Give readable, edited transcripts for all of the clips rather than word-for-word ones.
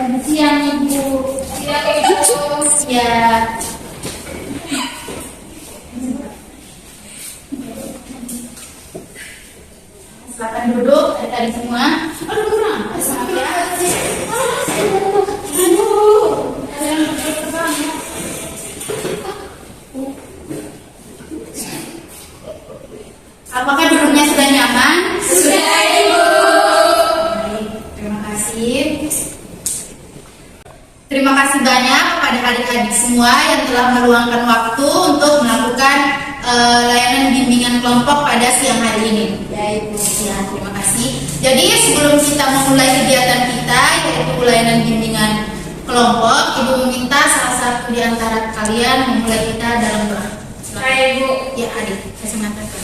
Selamat siang, Ibu. Siang, Ibu. Ya. Silakan duduk, adik-adik semua. Aduh, kurang. Semangat ya. Apakah duduknya sudah nyaman? Sudah, Ibu. Baik, terima kasih. Terima kasih banyak kepada adik-adik semua yang telah meluangkan waktu untuk melakukan layanan bimbingan kelompok pada siang hari ini. Ya, Ibu. Ya, terima kasih. Jadi sebelum kita memulai kegiatan kita, yaitu layanan bimbingan kelompok, Ibu meminta salah satu di antara kalian memulai kita dalam doa. Saya, Ibu. Ya, adik, saya mengatakan.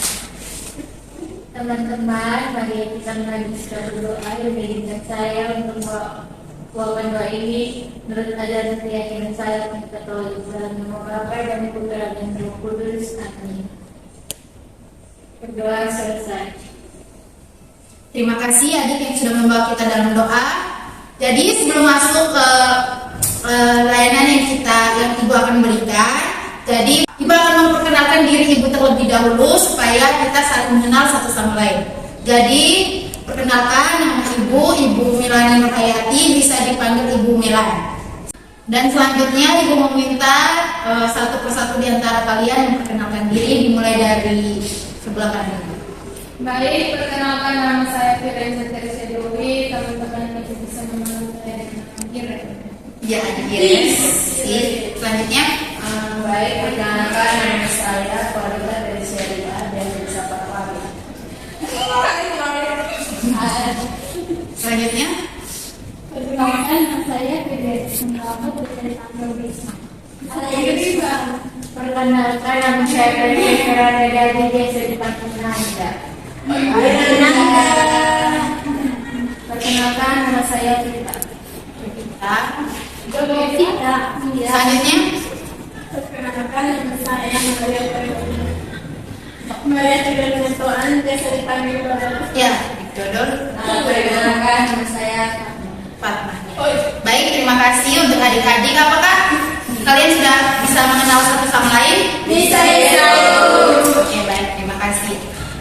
Teman-teman, mari kita melanjutkan berdoa yang mengizinkan saya untuk membawakan doa ini menurut ajaran keyakinan saya kita tahu dalam nama Bapa dan Putra dan Roh Kudus. Amin. Berdoa selesai. Terima kasih adik yang sudah membawa kita dalam doa. Jadi sebelum masuk ke layanan yang Ibu akan berikan, jadi Ibu akan memperkenalkan diri Ibu terlebih dahulu supaya kita saling mengenal satu sama lain. Jadi perkenalkan nama Ibu Milani Nurhayati, bisa dipanggil Ibu Milan. Dan selanjutnya Ibu meminta satu persatu di antara kalian memperkenalkan diri, dimulai dari sebelah kanan. Baik, perkenalkan nama saya Firenze Teresa Dewi. Teman-teman yang bisa mengenal saya dengan Iren. Ya, adik Iren. Selanjutnya. Baik, perkenalkan nama saya Farida dari Syariah dan Desa Patwari. Selanjutnya. Perkenalkan nama saya Firenze Sumrawat dari Tampil Desa. Perkenalkan nama saya Firenze dari Desa di Tampil Nanda. Perkenalkan nama saya Vita. Selanjutnya. Perkenalkan nama saya Maria Tidurnya Tuhan Desa di Tampil Nanda. Ya, Dodol. Perkenalkan nama saya Fatma. Baik, terima kasih untuk adik-adik. Apakah kalian sudah bisa mengenal satu sama lain? Bisa. Oke, baik, terima kasih.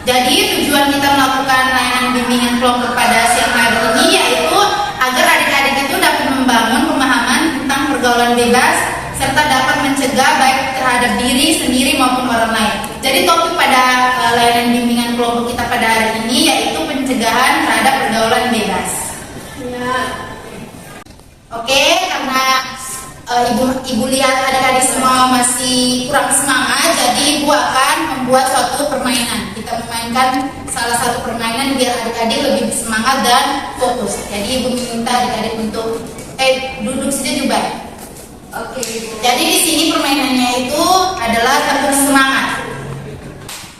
Jadi tujuan kita melakukan layanan bimbingan kelompok pada siang hari ini yaitu agar adik-adik itu dapat membangun pemahaman tentang pergaulan bebas serta dapat mencegah baik terhadap diri sendiri maupun orang lain. Jadi topik pada layanan bimbingan kelompok kita pada hari ini yaitu pencegahan terhadap pergaulan bebas. Ya. Oke, karena ibu lihat adik-adik semua masih kurang semangat, jadi Ibu akan membuat suatu permainan. Kita memainkan salah satu permainan biar adik-adik lebih semangat dan fokus. Jadi Ibu meminta adik-adik untuk duduk saja juga. Oke. Jadi di sini permainannya itu adalah tepuk semangat.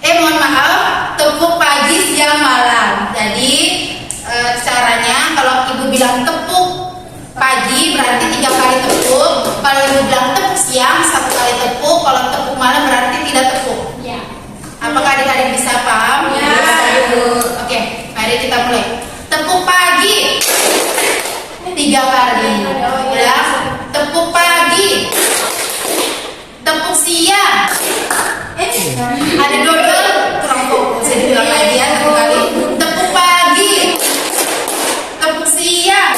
Mohon maaf, tepuk pagi, siang, malam. Jadi caranya kalau Ibu bilang tepuk pagi berarti 3 kali tepuk. Kalau Ibu bilang tepuk siang 1 kali tepuk. Kalau tepuk malam berarti tidak tepuk. Ya. Apakah adik-adik bisa paham? Ya. Oke, mari kita mulai. Tepuk pagi 3 kali. Ya. Tepuk pagi. Tepuk siang. Ada dodol kurang fokus. Saya bilang lagi ya, tepuk kali. Tepuk pagi. Tepuk siang.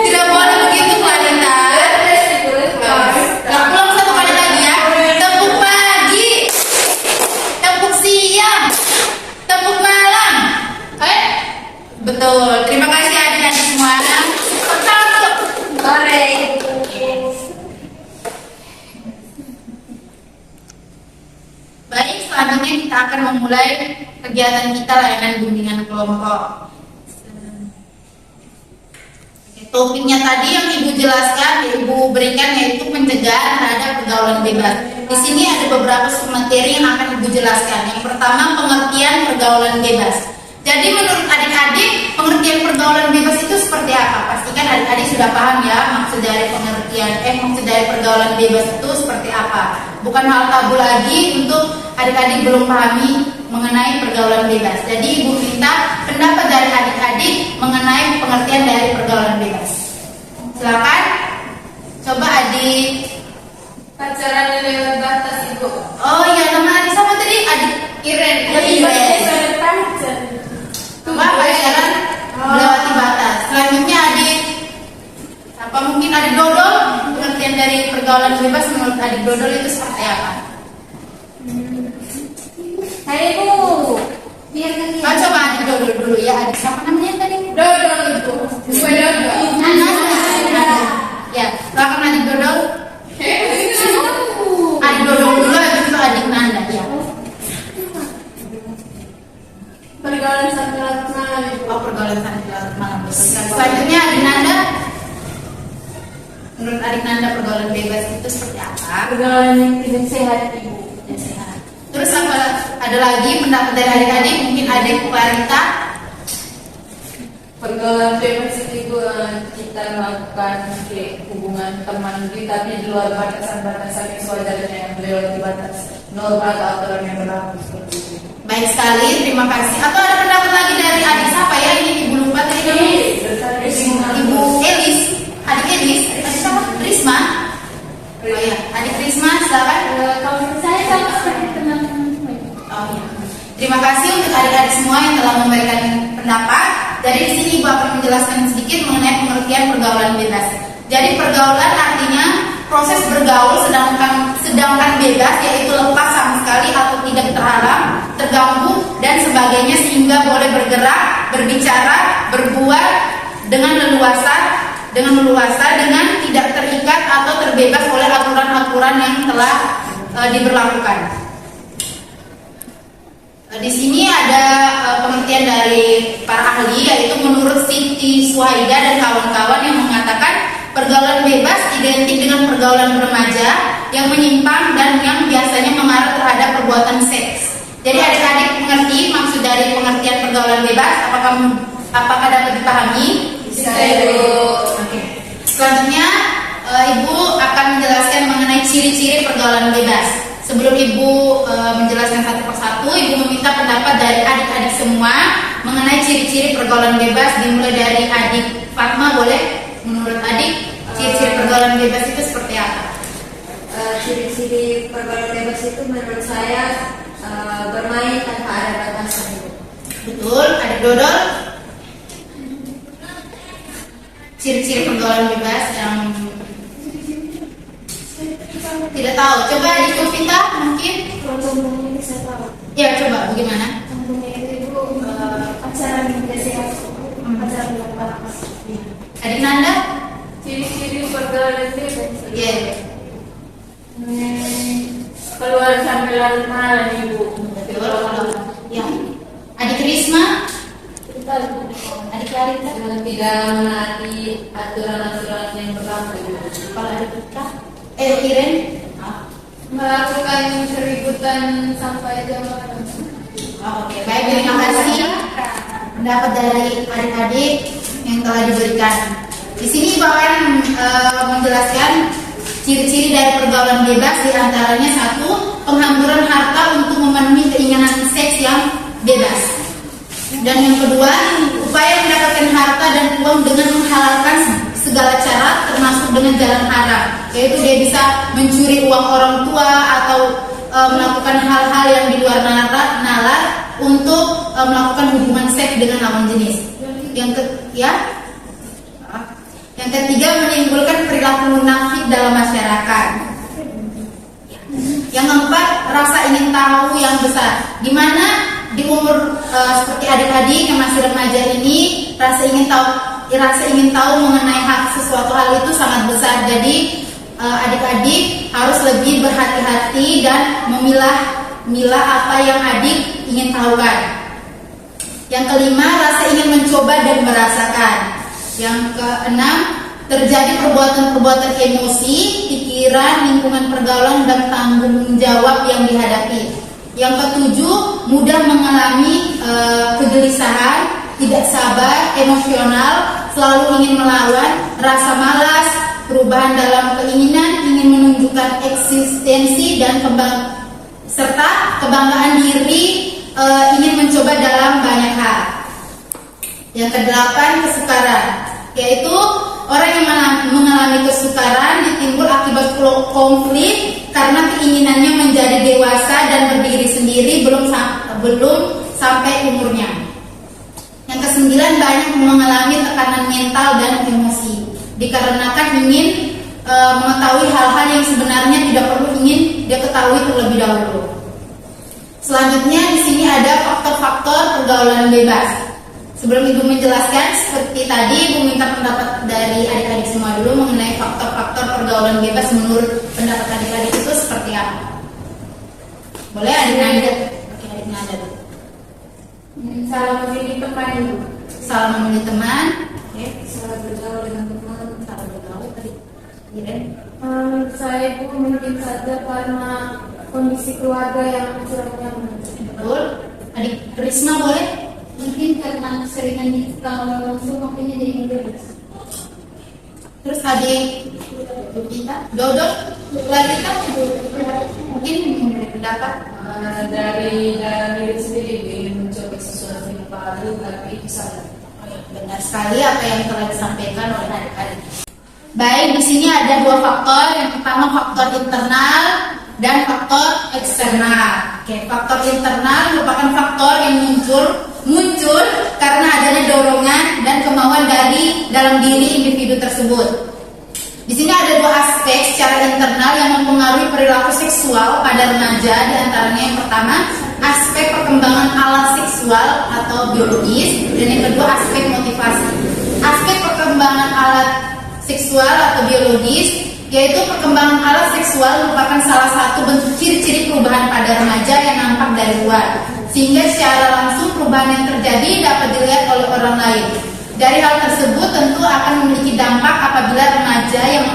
Tidak boleh begitu wanita. Ulang satu kali lagi ya. Tepuk pagi, tepuk siang, tepuk malam. Betul. Terima kasih adik-adik semua. Sore. Baik, selanjutnya kita akan memulai kegiatan kita layanan bimbingan kelompok. Topiknya tadi yang Ibu jelaskan, Ibu berikan yaitu pencegahan terhadap pergaulan bebas. Di sini ada beberapa materi yang akan Ibu jelaskan. Yang pertama, pengertian pergaulan bebas. Jadi menurut adik-adik, pengertian pergaulan bebas itu seperti apa? Pastikan adik-adik sudah paham ya maksud dari pergaulan bebas itu seperti apa. Bukan hal tabu lagi untuk adik-adik belum pahami mengenai pergaulan bebas. Jadi Ibu minta pendapat dari adik-adik mengenai pengertian dari pergaulan bebas. Silakan, coba adik. Pacaran lewat batas ibu. Oh iya, nama adik siapa tadi? Adik Iren. Iren. Coba pacaran melewati batas. Selanjutnya adik, apa mungkin adik Dodol? Pengertian dari pergaulan bebas menurut adik Dodol itu seperti apa? Hai Bu, biarkan dia. Coba adik Dodol dulu ya. Adik siapa namanya tadi? Dodol ibu. Gue Dodol. Nanda. Ya, silakan adik Dodol. Adik Dodol dulu, habis itu adik Nanda ya. Pergaulan sampai larut malam ibu. Oh, pergaulan sampai larut malam. Selanjutnya adik Nanda. Menurut adik Nanda pergaulan bebas itu seperti apa? Pergaulan yang tidak sehat Ibu. Ya, sehat. Terus apa? Ada lagi pendapat dari adik-adik? Mungkin adik Clarita. Pergaulan bebas itu ibu, kita melakukan hubungan teman kita tapi di luar batasan-batasan yang sewajarnya yang melewati batas norma atau aturan yang berlaku seperti itu. Baik sekali, terima kasih. Atau ada pendapat lagi dari adik siapa ya? Ini ibu lupa tadi namanya. Ibu Elis. Adik Elis. Adik siapa? Risma. Oh iya, adik Risma, silakan. Kalau saya sama seperti teman-teman semua. Oh iya. Terima kasih untuk adik-adik semua yang telah memberikan pendapat. Jadi di sini Ibu akan menjelaskan sedikit mengenai pengertian pergaulan bebas. Jadi pergaulan artinya proses bergaul sedangkan bebas yaitu lepas sama sekali atau tidak terhalang, terganggu dan sebagainya sehingga boleh bergerak, berbicara, berbuat dengan leluasa dengan tidak terikat atau terbebas oleh aturan-aturan yang telah diberlakukan. Di sini ada pengertian dari para ahli, yaitu menurut Siti Suhaida dan kawan-kawan yang mengatakan pergaulan bebas identik dengan pergaulan remaja yang menyimpang dan yang biasanya mengarah terhadap perbuatan seks. Jadi adik-adik mengerti maksud dari pengertian pergaulan bebas? Apakah dapat dipahami? Bisa ibu. Oke. Selanjutnya Ibu akan menjelaskan mengenai ciri-ciri pergaulan bebas. Sebelum Ibu menjelaskan satu persatu, Ibu meminta pendapat dari adik-adik semua mengenai ciri-ciri pergaulan bebas. Dimulai dari adik Fatma, boleh? Menurut adik, ciri-ciri pergaulan bebas itu seperti apa? Ciri-ciri pergaulan bebas itu menurut saya bermain tanpa ada batasan. Betul, adik Dodol. Ciri-ciri pergaulan bebas yang tidak tahu. Coba adik Kofita mungkin. Contohnya bisa tahu. Ya, coba bagaimana? Contohnya itu pacaran yang tidak sehat, pacaran yang batas. Adik Nanda? Ciri-ciri pergaulan bebas. Iya. Keluar sampai larut malam ibu. Betul. Ya. Adik Risma? Adik Clarita? Tidak menaati aturan-aturan yang berlaku. Kalau adik kita? Iren? Melakukan keributan sampai jam malam. Oke, baik, terima kasih pendapat dari adik-adik yang telah diberikan. Di sini Ibu akan menjelaskan ciri-ciri dari pergaulan bebas, diantaranya satu, penghamburan harta untuk memenuhi keinginan seks yang bebas. Dan yang kedua, upaya mendapatkan harta dan uang dengan menghalalkan segala cara termasuk dengan jalan haram, yaitu dia bisa mencuri uang orang tua atau melakukan hal-hal yang di luar nalar untuk melakukan hubungan seks dengan lawan jenis. Yang ketiga, menimbulkan perilaku munafik dalam masyarakat. Yang keempat, rasa ingin tahu yang besar. Dimana di umur seperti adik-adik yang masih remaja ini, rasa ingin tahu mengenai sesuatu hal itu sangat besar. Jadi adik-adik harus lebih berhati-hati dan memilah apa yang adik ingin tahukan. Yang kelima, rasa ingin mencoba dan merasakan. Yang keenam, terjadi perbuatan-perbuatan emosi, pikiran, lingkungan pergaulan dan tanggung jawab yang dihadapi. Yang ketujuh, mudah mengalami kegelisahan, tidak sabar, emosional, selalu ingin melawan, rasa malas, perubahan dalam keinginan, ingin menunjukkan eksistensi dan serta kebanggaan diri, ingin mencoba dalam banyak hal. Yang kedelapan, kesukaran, yaitu orang yang mengalami kesukaran ditimbul akibat konflik karena keinginannya menjadi dewasa dan berdiri sendiri belum sampai umurnya. Yang kesembilan, banyak mengalami tekanan mental dan emosi dikarenakan ingin mengetahui hal-hal yang sebenarnya tidak perlu ingin dia ketahui terlebih dahulu. Selanjutnya di sini ada faktor-faktor pergaulan bebas. Sebelum Ibu menjelaskan, seperti tadi Ibu minta pendapat dari adik-adik semua dulu mengenai faktor-faktor pergaulan bebas menurut pendapat adik-adik itu seperti apa. Boleh adik Nanda? Oke, adik Nanda dulu. Salah memilih teman dulu. Salah memilih teman. Oke. Salah bergaul dengan teman. Salah bergaul tadi. Iren. Saya itu mungkin saja karena kondisi keluarga yang kurang nyaman. Betul. Adik Risma boleh? Mungkin karena seringan kalau langsung makanya jadi bebas. Terus adik kita, Dodo, Lalita, mungkin memberi pendapat. Dari dalam diri sendiri ingin mencoba sesuatu yang baru, tapi itu salah. Benar sekali apa yang telah disampaikan oleh adik-adik. Baik, di sini ada dua faktor. Yang pertama faktor internal dan faktor eksternal. Oke, faktor internal merupakan faktor yang muncul karena adanya dorongan dan kemauan dari dalam diri individu tersebut. Di sini ada dua aspek secara internal yang mempengaruhi perilaku seksual pada remaja. Di antaranya yang pertama, aspek perkembangan alat seksual atau biologis, dan yang kedua aspek motivasi. Aspek perkembangan alat seksual atau biologis, yaitu perkembangan alat seksual merupakan salah satu bentuk ciri-ciri perubahan pada remaja yang nampak dari luar, sehingga secara langsung perubahan yang terjadi dapat dilihat oleh orang lain. Dari hal tersebut tentu akan memiliki dampak apabila remaja yang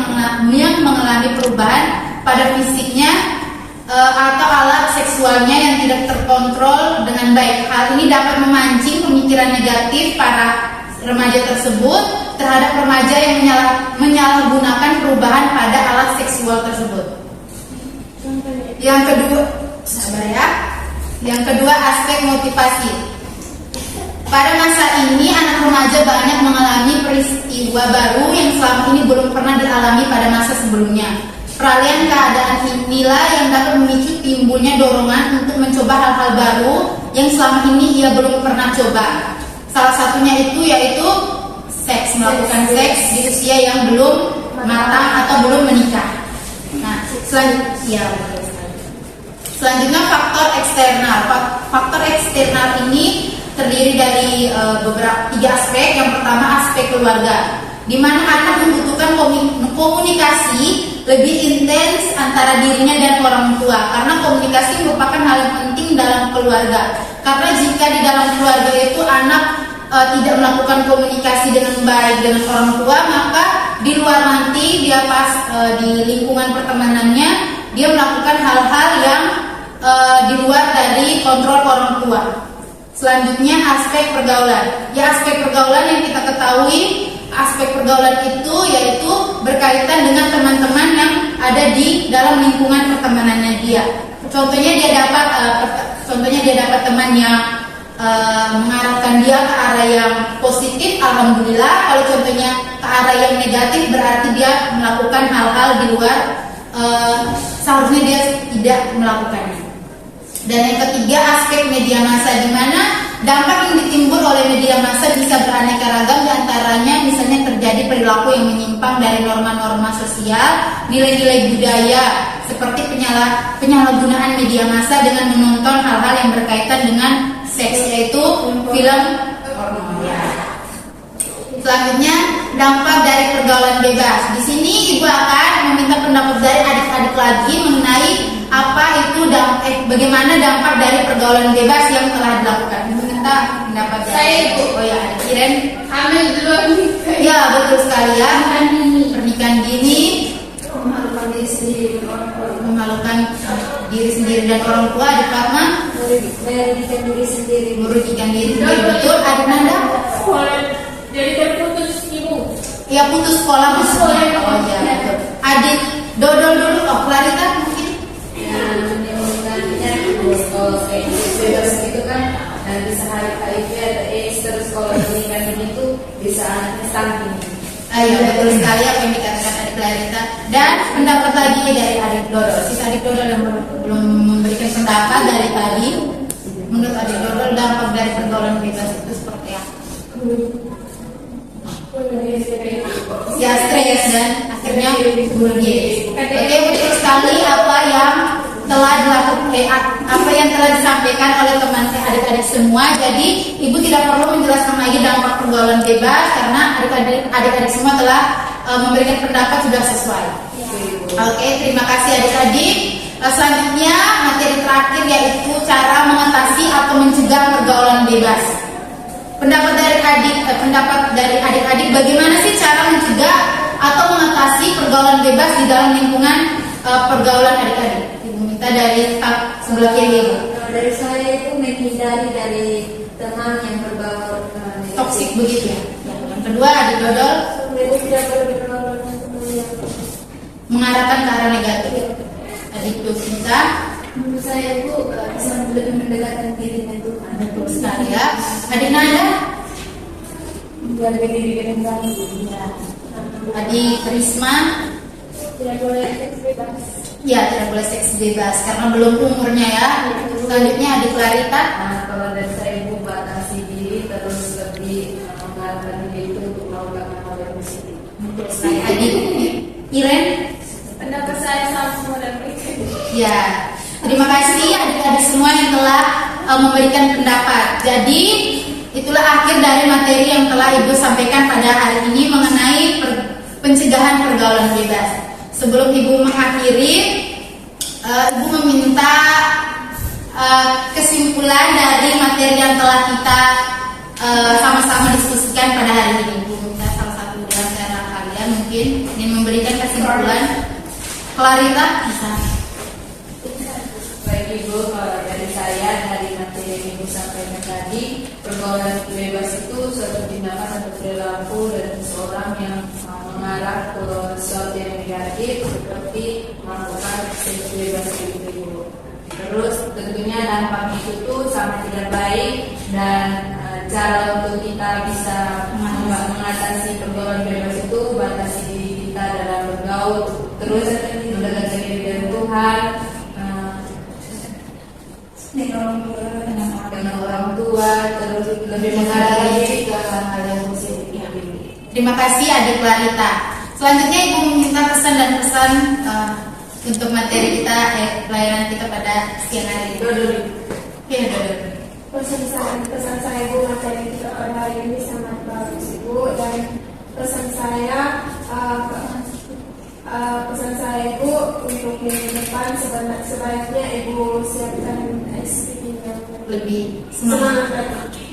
mengalami perubahan pada fisiknya atau alat seksualnya yang tidak terkontrol dengan baik. Hal ini dapat memancing pemikiran negatif para remaja tersebut terhadap remaja yang menyalahgunakan perubahan pada alat seksual tersebut. Yang kedua, sabar ya. Yang kedua, aspek motivasi. Pada masa ini anak remaja banyak mengalami peristiwa baru yang selama ini belum pernah dialami pada masa sebelumnya. Peralihan keadaan inilah yang dapat memicu timbulnya dorongan untuk mencoba hal-hal baru yang selama ini ia belum pernah coba. Salah satunya itu yaitu melakukan seks di usia yang belum matang atau belum menikah. Nah, selanjutnya faktor eksternal. Faktor eksternal ini terdiri dari tiga aspek. Yang pertama aspek keluarga, di mana anak membutuhkan komunikasi lebih intens antara dirinya dan orang tua, karena komunikasi merupakan hal yang penting dalam keluarga. Karena jika di dalam keluarga itu anak tidak melakukan komunikasi dengan baik dengan orang tua, maka di luar nanti dia pas di lingkungan pertemanannya dia melakukan hal-hal yang di luar dari kontrol orang tua. Selanjutnya aspek pergaulan. Ya, aspek pergaulan yang kita ketahui, aspek pergaulan itu yaitu berkaitan dengan teman-teman yang ada di dalam lingkungan pertemanannya dia. Contohnya dia dapat teman yang mengarahkan dia ke arah yang positif, alhamdulillah. Kalau contohnya ke arah yang negatif, berarti dia melakukan hal-hal di luar seharusnya dia tidak melakukannya. Dan yang ketiga aspek media massa, di mana dampak yang ditimbul oleh media massa bisa beraneka ragam. Di antaranya misalnya terjadi perilaku yang menyimpang dari norma-norma sosial, nilai-nilai budaya, seperti penyalahgunaan media massa dengan menonton hal-hal yang berkaitan dengan seks, yaitu film porno. Selanjutnya dampak dari pergaulan bebas. Di sini Ibu akan meminta pendapat dari adik-adik lagi mengenai bagaimana dampak dari pergaulan bebas yang telah dilakukan. Ibu minta pendapat Saya Ibu. Oh ya, Iren. Hamil duluan. Ya, betul sekali ya. Pernikahan dini, Memalukan diri sendiri dan orang tua. memalukan diri sendiri dan orang tua. Adik Fatma, Merugikan diri sendiri. merugikan diri sendiri. Betul. Adik Nanda, Jadi terputus Ibu. ya putus sekolah maksudnya. Oh ya, betul. Adik Dodol dulu, Clarita mungkin. Kalau kayak bebas gitu kan, bisa hari HIV atau AIDS, terus kalau pernikahan itu bisa anaknya stunting. Ayo, betul sekali apa yang dikatakan adik Clarita. Dan pendapat lagi dari adik Dodol. Sisa adik Dodol yang belum memberikan pendapat dari tadi. Menurut adik Dodol, dampak dari pergaulan bebas itu seperti apa? Ya, stres dan akhirnya bunuh diri. Oke, betul sekali apa yang telah dilakukan, apa yang telah disampaikan oleh teman adik-adik semua. Jadi ibu tidak perlu menjelaskan lagi dampak pergaulan bebas karena adik-adik semua telah memberikan pendapat sudah sesuai. Oke, terima kasih adik-adik. Selanjutnya materi terakhir yaitu cara mengatasi atau mencegah pergaulan bebas. Pendapat dari adik-adik bagaimana sih cara mencegah atau mengatasi pergaulan bebas di dalam lingkungan pergaulan adik-adik? Ibu minta dari sebelah kiri ibu. Kalau dari saya itu menghindari dari teman yang bergaul Toksik begitu ya. Yang kedua adik Dodol tidak perlu bergaul dengan teman yang mengarahkan ke arah negatif. Adik Dosinta menurut saya itu bisa lebih mendekatkan diri dengan Tuhan. betul sekali ya. Adik Nanda, Menjaga diri dengan baik. adik Risma, Tidak boleh seks bebas. ya tidak boleh seks bebas karena belum umurnya ya. Selanjutnya adik Clarita. Nah, kalau dari saya ibu batasi diri terus lebih mengarahkan diri itu untuk melakukan hal yang positif. Betul sekali. Adik Iren. Pendapat saya sama semua dan mereka. Ya, terima kasih adik-adik semua yang telah memberikan pendapat. Jadi itulah akhir dari materi yang telah Ibu sampaikan pada hari ini mengenai pencegahan pergaulan bebas. Sebelum Ibu mengakhiri, Ibu meminta kesimpulan dari materi yang telah kita sama-sama diskusikan pada hari ini. Ibu minta salah satu dari antara kalian mungkin ingin memberikan kesimpulan. Clarita bisa. Baik Ibu, kalau dari saya dari materi yang Ibu sampaikan tadi, pergaulan bebas itu suatu tindakan atau perilaku dari seseorang yang mengarah ke sesuatu yang negatif seperti melakukan seks bebas itu. Terus tentunya dampaknya itu sangat tidak baik dan cara untuk kita bisa mengatasi pergaulan bebas itu batasi diri kita dalam bergaul, terus mendekatkan diri dengan Tuhan, dengan orang tua, terus lebih menghargai diri ke hal yang positif. Terima kasih adik Clarita. Selanjutnya Ibu meminta pesan dan pesan untuk materi kita, pelayanan kita pada siang hari ini. Dodol. Ya, Dodol. Pesan saya Bu, materi kita pada hari ini sangat bagus Ibu, dan pesan saya Ibu untuk minggu depan sebaiknya Ibu siapkan SPP yang Lebih semangat.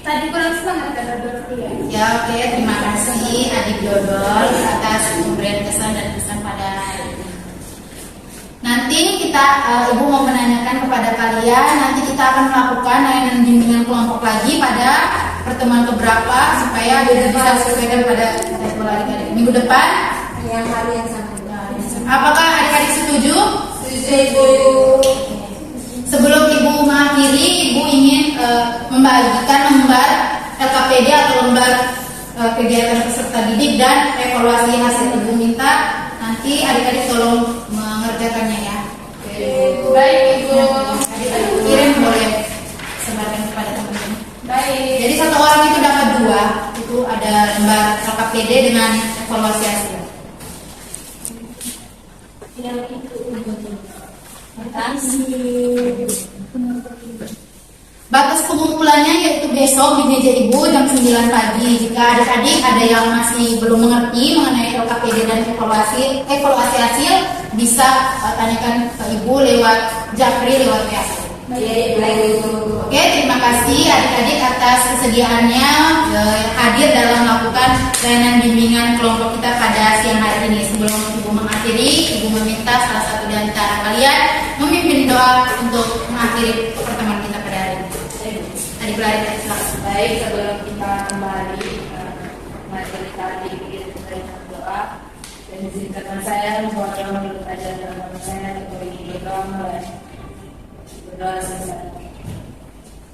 Tadi kurang semangat karena berarti Ya, oke. Terima kasih adik Dodol atas pemberian kesan dan pesan pada hari ini. Nanti kita, Ibu mau menanyakan kepada kalian, nanti kita akan melakukan layanan bimbingan kelompok lagi pada pertemuan keberapa supaya bisa sesuaikan pada jadwal adik-adik. Minggu depan, Yang hari yang sama. apakah adik-adik setuju? Setuju. Sebelum Ibu mengakhiri, Ibu ingin membagikan lembar LKPD atau lembar kegiatan peserta didik dan evaluasi hasil. Ibu minta nanti adik-adik tolong mengerjakannya ya. Baik Ibu. Adik-adik kirim boleh sebarkan kepada teman-teman. Baik. Jadi satu orang itu dapat 2. Itu ada lembar LKPD dengan evaluasi hasil. Yang itu Batas pengumpulannya yaitu besok di meja Ibu jam 9 pagi. Jika adik-adik ada yang masih belum mengerti mengenai LKPD dan evaluasi hasil, bisa tanyakan ke Ibu lewat Japri, lewat WA. Oke, terima kasih adik-adik atas kesediaannya hadir dalam melakukan layanan bimbingan kelompok kita pada siang hari ini. Sebelum Ibu mengakhiri, Ibu meminta salah satu di antara kalian memimpin doa untuk mengakhiri pertemuan kita pada hari ini. Adik Clarita, silakan. Baik, sebelum kita kembali materi tadi kita dengan doa dan izinkan saya mewakili menurut ajaran agama saya untuk berdoa selesai.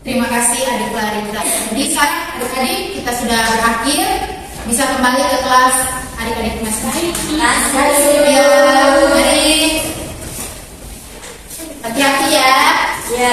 Terima kasih adik Clarita. Jadi sekarang adik-adik kita sudah berakhir, bisa kembali ke kelas adik-adik masing-masing. Ya, mari. Hati-hati ya. Ya,